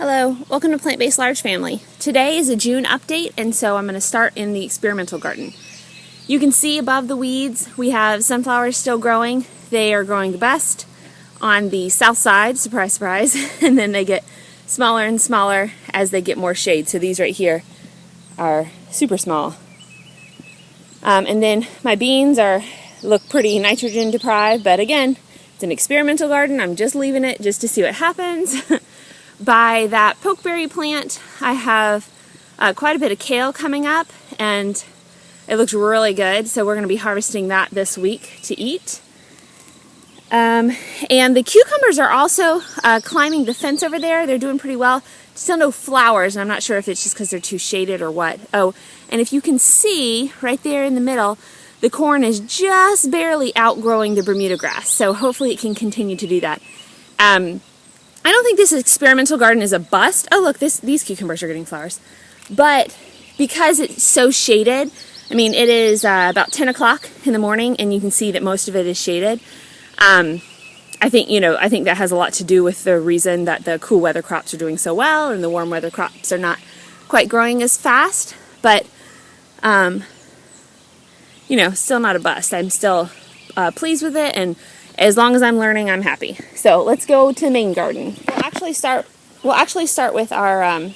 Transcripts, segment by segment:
Hello, welcome to Plant-Based Large Family. Today is a June update, and so I'm going to start in the experimental garden. You can see above the weeds we have sunflowers still growing. They are growing the best on the south side, surprise surprise, and then they get smaller and smaller as they get more shade. So these right here are super small. And then my beans look pretty nitrogen deprived, but again, it's an experimental garden. I'm just leaving it just to see what happens. By that pokeberry plant, I have quite a bit of kale coming up, and it looks really good, so we're going to be harvesting that this week to eat. And the cucumbers are also climbing the fence over there. They're doing pretty well. Still no flowers, and I'm not sure if it's just because they're too shaded or what. Oh, and if you can see right there in the middle, the corn is just barely outgrowing the Bermuda grass, so hopefully it can continue to do that. I don't think this experimental garden is a bust. Oh look, these cucumbers are getting flowers. But because it's so shaded, I mean it is about 10 o'clock in the morning and you can see that most of it is shaded. I think that has a lot to do with the reason that the cool weather crops are doing so well and the warm weather crops are not quite growing as fast. But, still not a bust. I'm still pleased with it, and as long as I'm learning, I'm happy. So let's go to the main garden. We'll actually start with our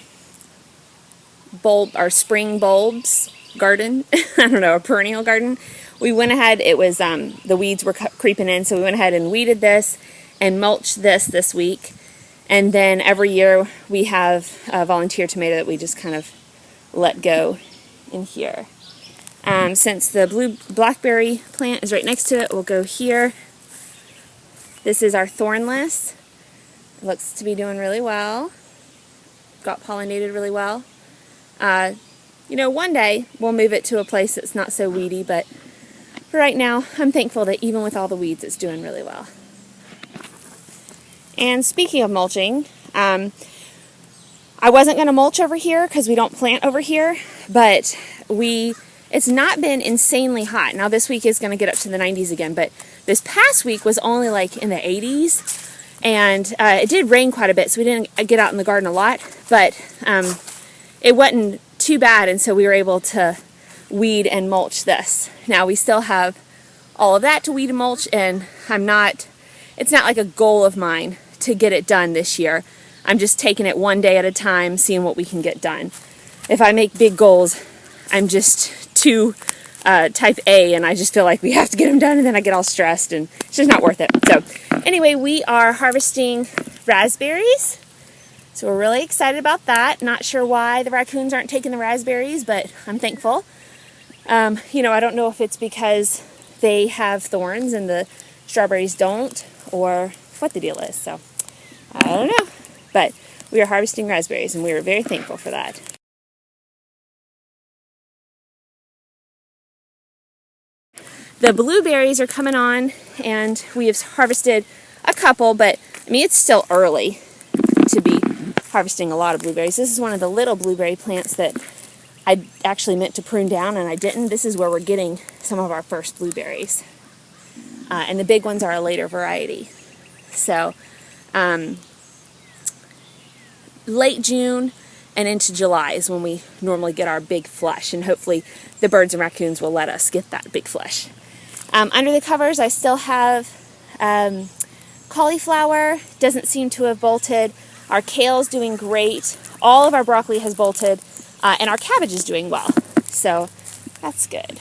spring bulbs garden. I don't know, a perennial garden. We went ahead. It was the weeds were creeping in, so we went ahead and weeded this and mulched this week. And then every year we have a volunteer tomato that we just kind of let go in here. Since the blackberry plant is right next to it, we'll go here. This is our thornless. It looks to be doing really well. Got pollinated really well. One day we'll move it to a place that's not so weedy, but for right now, I'm thankful that even with all the weeds, it's doing really well. And speaking of mulching, I wasn't going to mulch over here because we don't plant over here, but it's not been insanely hot. Now this week is going to get up to the 90s again, but this past week was only like in the 80s, and it did rain quite a bit, so we didn't get out in the garden a lot, but it wasn't too bad, and so we were able to weed and mulch this. Now we still have all of that to weed and mulch, and it's not like a goal of mine to get it done this year. I'm just taking it one day at a time, seeing what we can get done. If I make big goals, I'm just too type A, and I just feel like we have to get them done, and then I get all stressed, and it's just not worth it. So anyway, we are harvesting raspberries, so we're really excited about that. Not sure why the raccoons aren't taking the raspberries, but I'm thankful. I don't know if it's because they have thorns and the strawberries don't, or what the deal is, so I don't know. But we are harvesting raspberries, and we are very thankful for that. The blueberries are coming on, and we have harvested a couple, but it's still early to be harvesting a lot of blueberries. This is one of the little blueberry plants that I actually meant to prune down, and I didn't. This is where we're getting some of our first blueberries. And the big ones are a later variety. So, late June and into July is when we normally get our big flush, and hopefully the birds and raccoons will let us get that big flush. Under the covers, I still have cauliflower. Doesn't seem to have bolted. Our kale's doing great. All of our broccoli has bolted, and our cabbage is doing well. So that's good.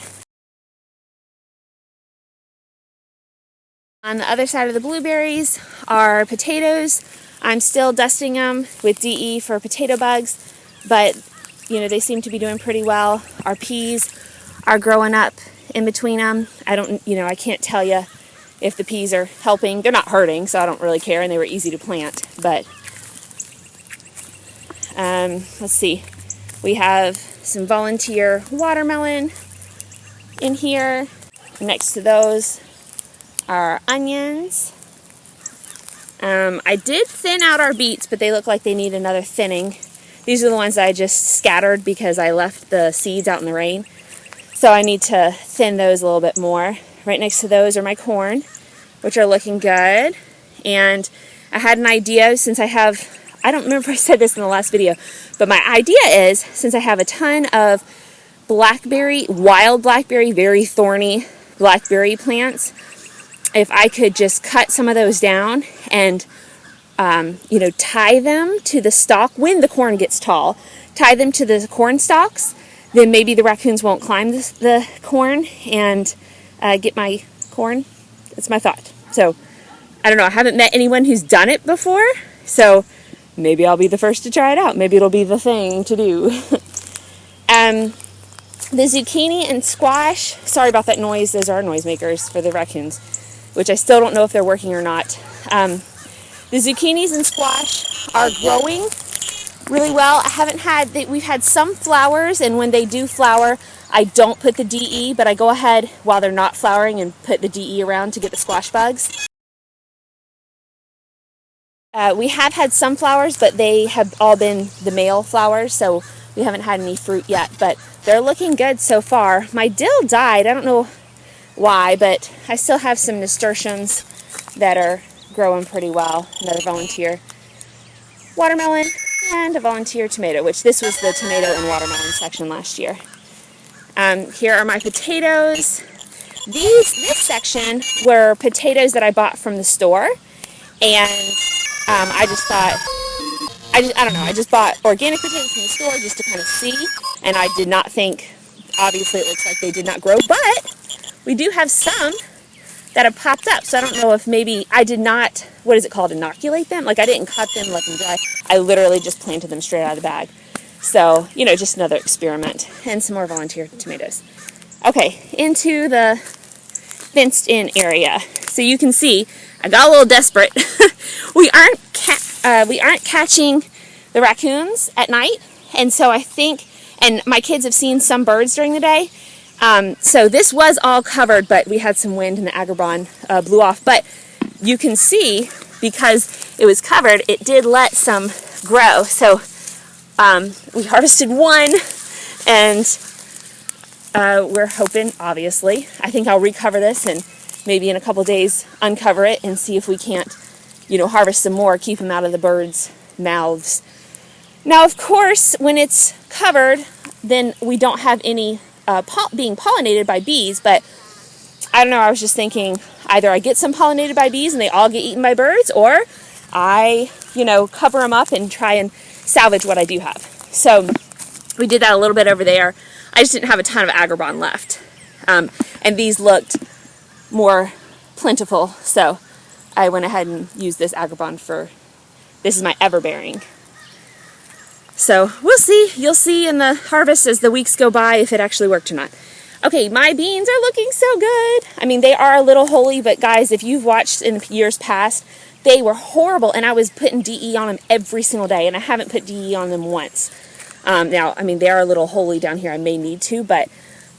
On the other side of the blueberries are potatoes. I'm still dusting them with DE for potato bugs, but they seem to be doing pretty well. Our peas are growing up in between them. I can't tell you if the peas are helping. They're not hurting, so I don't really care, and they were easy to plant. But let's see. We have some volunteer watermelon in here. Next to those are onions. I did thin out our beets, but they look like they need another thinning. These are the ones that I just scattered because I left the seeds out in the rain. So I need to thin those a little bit more. Right next to those are my corn, which are looking good. And I had an idea, since I have I don't remember if I said this in the last video, but my idea is, since I have a ton of blackberry, wild blackberry, very thorny blackberry plants, if I could just cut some of those down and tie them to the stalk when the corn gets tall, tie them to the corn stalks, then maybe the raccoons won't climb the corn and get my corn. That's my thought. So, I don't know. I haven't met anyone who's done it before, so maybe I'll be the first to try it out. Maybe it'll be the thing to do. The zucchini and squash, sorry about that noise, those are noisemakers for the raccoons, which I still don't know if they're working or not. The zucchinis and squash are growing really well. We've had some flowers, and when they do flower, I don't put the DE, but I go ahead while they're not flowering and put the DE around to get the squash bugs. We have had some flowers, but they have all been the male flowers, so we haven't had any fruit yet, but they're looking good so far. My dill died. I don't know why, but I still have some nasturtiums that are growing pretty well. Another volunteer watermelon and a volunteer tomato, which this was the tomato and watermelon section last year. Here are my potatoes. This section were potatoes that I bought from the store, and I just bought organic potatoes from the store just to kind of see, and I did not think, obviously it looks like they did not grow, but we do have some that have popped up, so I don't know if maybe I did not, what is it called, inoculate them? Like I didn't cut them, let them dry. I literally just planted them straight out of the bag. So, just another experiment, and some more volunteer tomatoes. Okay, into the fenced in area. So you can see, I got a little desperate. We aren't catching the raccoons at night, and so I think, and my kids have seen some birds during the day, so this was all covered, but we had some wind and the agrabah blew off. But you can see, because it was covered, it did let some grow. So we harvested one, and we're hoping, obviously, I think I'll recover this and maybe in a couple days uncover it and see if we can't, harvest some more, keep them out of the birds' mouths. Now, of course, when it's covered, then we don't have any being pollinated by bees, but I don't know, I was just thinking either I get some pollinated by bees and they all get eaten by birds, or I, cover them up and try and salvage what I do have. So we did that a little bit over there. I just didn't have a ton of agrabah left. And these looked more plentiful, so I went ahead and used this agrabah this is my everbearing. So we'll see. You'll see in the harvest as the weeks go by if it actually worked or not. Okay, my beans are looking so good. I mean, they are a little holy, but guys, if you've watched in years past, they were horrible, and I was putting DE on them every single day, and I haven't put DE on them once. Now, I mean, they are a little holy down here. I may need to, but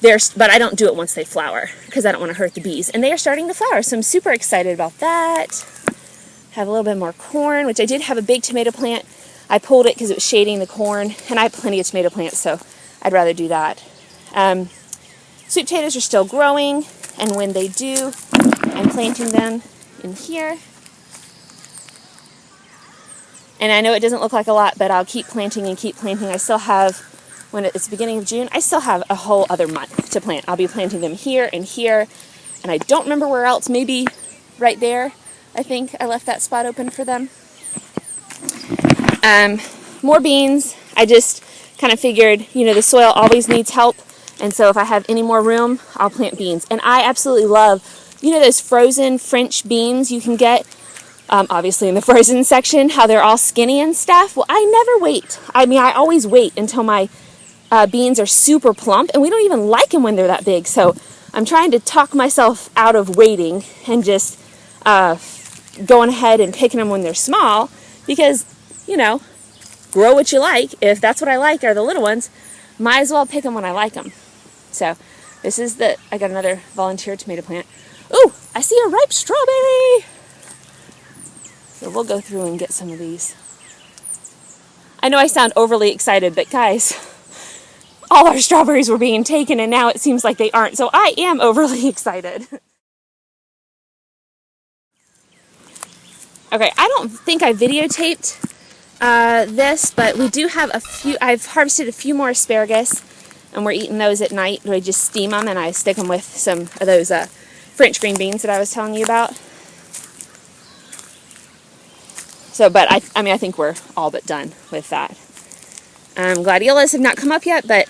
I don't do it once they flower because I don't want to hurt the bees. And they are starting to flower, so I'm super excited about that. Have a little bit more corn, which I did have a big tomato plant. I pulled it because it was shading the corn, and I have plenty of tomato plants, so I'd rather do that. Sweet potatoes are still growing, and when they do, I'm planting them in here. And I know it doesn't look like a lot, but I'll keep planting and keep planting. I still have, when it's the beginning of June, I still have a whole other month to plant. I'll be planting them here and here, and I don't remember where else. Maybe right there. I think I left that spot open for them. More beans. I just kind of figured, the soil always needs help, and so if I have any more room, I'll plant beans. And I absolutely love, those frozen French beans you can get, obviously in the frozen section, how they're all skinny and stuff. Well, I never wait. I mean, I always wait until my beans are super plump, and we don't even like them when they're that big. So I'm trying to talk myself out of waiting and just going ahead and picking them when they're small, because, grow what you like. If that's what I like are the little ones, might as well pick them when I like them. So this is I got another volunteer tomato plant. Ooh, I see a ripe strawberry. So we'll go through and get some of these. I know I sound overly excited, but guys, all our strawberries were being taken, and now it seems like they aren't. So I am overly excited. Okay, I don't think I videotaped but we do have a few. I've harvested a few more asparagus, and we're eating those at night. I just steam them and I stick them with some of those French green beans that I was telling you about. So, but I mean, I think we're all but done with that. Gladiolas have not come up yet, but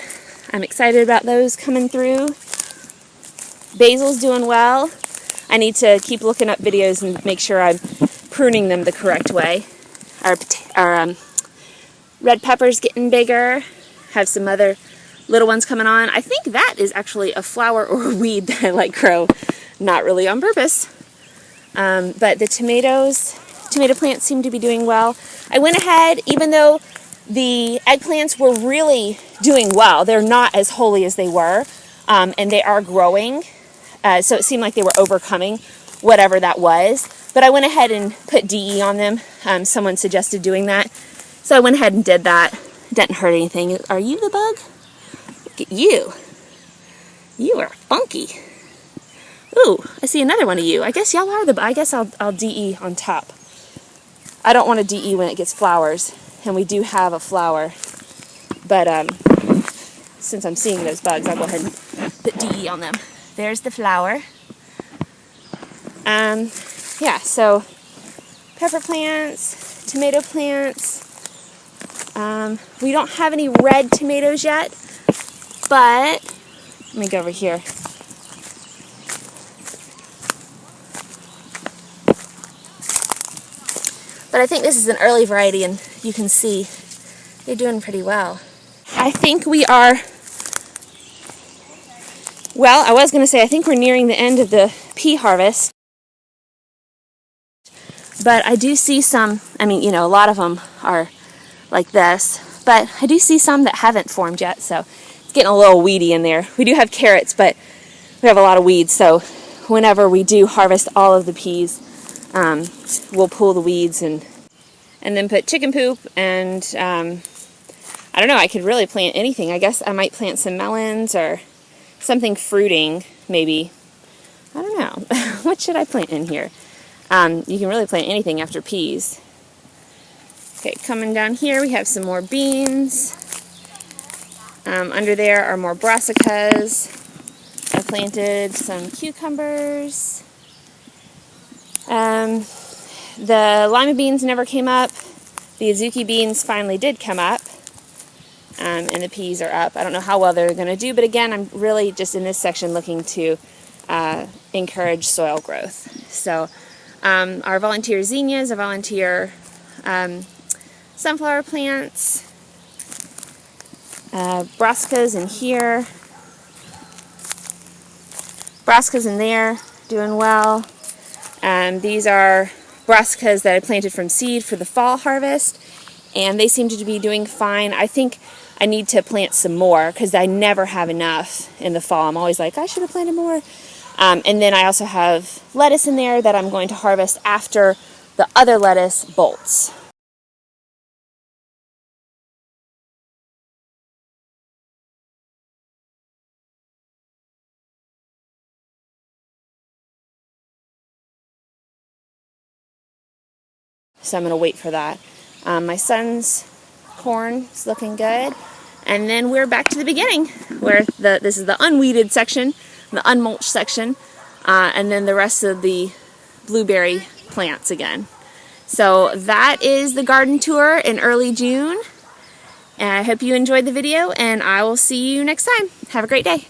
I'm excited about those coming through. Basil's doing well. I need to keep looking up videos and make sure I'm pruning them the correct way. Our red pepper's getting bigger. Have some other little ones coming on. I think that is actually a flower or a weed that I let grow, not really on purpose. But the tomato plants seem to be doing well. I went ahead, even though the eggplants were really doing well, they're not as holy as they were, and they are growing. So it seemed like they were overcoming whatever that was. But I went ahead and put DE on them. Someone suggested doing that. So I went ahead and did that. It didn't hurt anything. Are you the bug? Look at you. You are funky. Ooh, I see another one of you. I guess y'all are the bug. I guess I'll DE on top. I don't want to DE when it gets flowers. And we do have a flower. But since I'm seeing those bugs, I'll go ahead and put DE on them. There's the flower. Yeah, so pepper plants, tomato plants. We don't have any red tomatoes yet, but let me go over here. But I think this is an early variety, and you can see they're doing pretty well. I think we are, well, I was going to say I think we're nearing the end of the pea harvest. But I do see some, I mean, you know, a lot of them are like this, but I do see some that haven't formed yet, so it's getting a little weedy in there. We do have carrots, but we have a lot of weeds, so whenever we do harvest all of the peas, we'll pull the weeds and then put chicken poop, and I don't know, I could really plant anything. I guess I might plant some melons or something fruiting, maybe. I don't know. What should I plant in here? You can really plant anything after peas. Okay, coming down here we have some more beans. Under there are more brassicas. I planted some cucumbers. The lima beans never came up. The azuki beans finally did come up. And the peas are up. I don't know how well they're going to do, but again, I'm really just in this section looking to encourage soil growth. So our volunteer zinnias, our volunteer sunflower plants, brassicas in here, brassicas in there, doing well. These are brassicas that I planted from seed for the fall harvest, and they seem to be doing fine. I think I need to plant some more because I never have enough in the fall. I'm always like, I should have planted more. And then I also have lettuce in there that I'm going to harvest after the other lettuce bolts. So I'm going to wait for that. My son's corn is looking good. And then we're back to the beginning where this is the unweeded section, the unmulched section, and then the rest of the blueberry plants again. So that is the garden tour in early June. And I hope you enjoyed the video, and I will see you next time. Have a great day.